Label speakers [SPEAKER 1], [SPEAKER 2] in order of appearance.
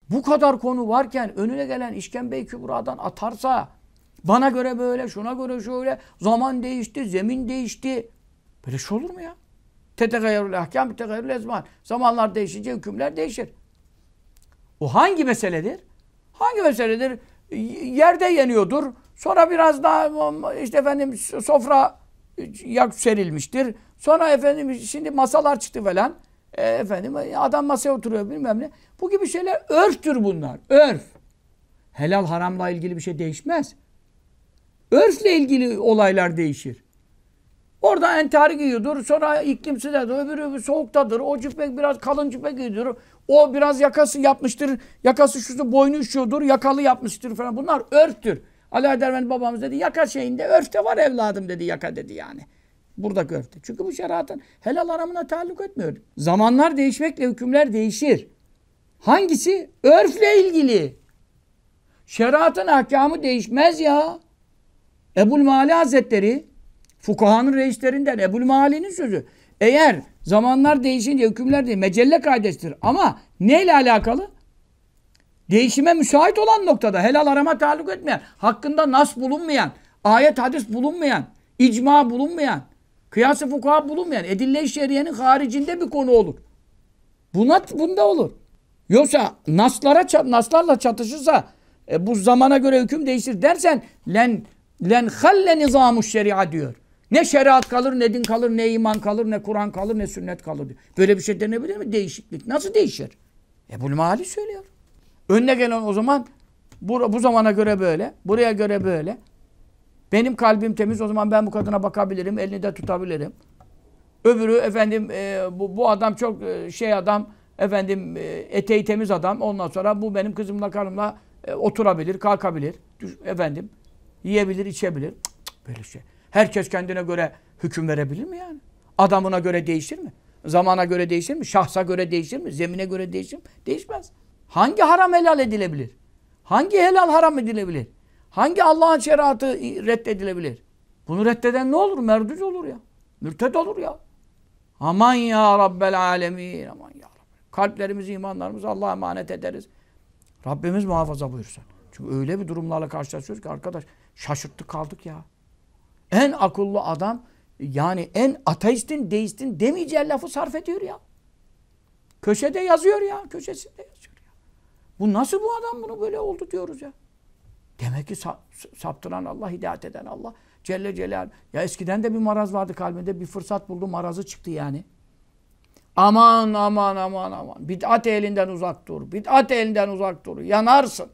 [SPEAKER 1] Bu kadar konu varken önüne gelen işkembe-i kübradan atarsa, bana göre böyle, şuna göre şöyle, zaman değişti, zemin değişti. Böyle şey olur mu ya? Tetegayyerul ahkâm, tetegayyerul ezman. Zamanlar değişince hükümler değişir. O hangi meseledir? Hangi meseledir? Yerde yeniyordur. Sonra biraz daha işte efendim sofra serilmiştir. Sonra efendim şimdi masalar çıktı falan. Efendim adam masaya oturuyor bilmem ne. Bu gibi şeyler örftür bunlar. Örf. Helal haramla ilgili bir şey değişmez. Örfle ilgili olaylar değişir. Orada entari giyiyordur. Sonra iklim sıcaktır. Öbürü soğuktadır. O cübbe biraz kalın cübbe giyiyordur. O biraz yakası yapmıştır. Yakası şusu boynu üşüyordur. Yakalı yapmıştır falan. Bunlar örftür. Ali Haydar babamız dedi yaka şeyinde örfte var evladım dedi yaka dedi yani. Buradaki örfte. Çünkü bu şeriatın helal haramına taalluk etmiyor. Zamanlar değişmekle hükümler değişir. Hangisi? Örfle ilgili. Şeriatın ahkamı değişmez ya. Ebu'l-Mali Hazretleri fukahanın reislerinden Ebu'l-Mali'nin sözü. Eğer zamanlar değişince hükümler değil, mecelle kaidesidir. Ama neyle alakalı? Değişime müsait olan noktada, helal harama taalluk etmeyen, hakkında nas bulunmayan, ayet hadis bulunmayan, icma bulunmayan, kıyas-ı fukaha bulunmayan, edille-i şeriyenin haricinde bir konu olur. Bunda olur. Yoksa naslarla çatışırsa bu zamana göre hüküm değişir dersen len halle nizamuş şeria diyor. Ne şeriat kalır, ne din kalır, ne iman kalır, ne Kur'an kalır, ne sünnet kalır diyor. Böyle bir şey denebilir mi? Değişiklik. Nasıl değişir? Ebu'l-Mali söylüyor. Önüne gelen o zaman bu zamana göre böyle, buraya göre böyle. Benim kalbim temiz, o zaman ben bu kadına bakabilirim, elini de tutabilirim. Öbürü efendim bu adam çok adam, efendim eteği temiz adam. Ondan sonra bu benim kızımla karımla oturabilir, kalkabilir. Efendim yiyebilir, içebilir. Böyle şey. Herkes kendine göre hüküm verebilir mi yani? Adamına göre değişir mi? Zamana göre değişir mi? Şahsa göre değişir mi? Zemine göre değişir mi? Değişmez. Hangi haram helal edilebilir? Hangi helal haram edilebilir? Hangi Allah'ın şeriatı reddedilebilir? Bunu reddeden ne olur? Merdud olur ya. Mürted olur ya. Aman ya Rabbel alemin. Aman ya Rabbi. Kalplerimizi, imanlarımızı Allah'a emanet ederiz. Rabbimiz muhafaza buyursun. Çünkü öyle bir durumlarla karşılaşıyoruz ki arkadaş şaşırttık kaldık ya. En akıllı adam yani en ateistin, deistin demeyeceği lafı sarf ediyor ya. Köşede yazıyor ya. Köşesinde yazıyor ya. Bu nasıl bu adam bunu böyle oldu diyoruz ya. Demek ki saptıran Allah, hidayet eden Allah Celle Celal. Ya eskiden de bir maraz vardı kalbinde. Bir fırsat buldu, marazı çıktı yani. Aman aman aman aman. Bid'at elinden uzak dur. Bid'at elinden uzak dur. Yanarsın.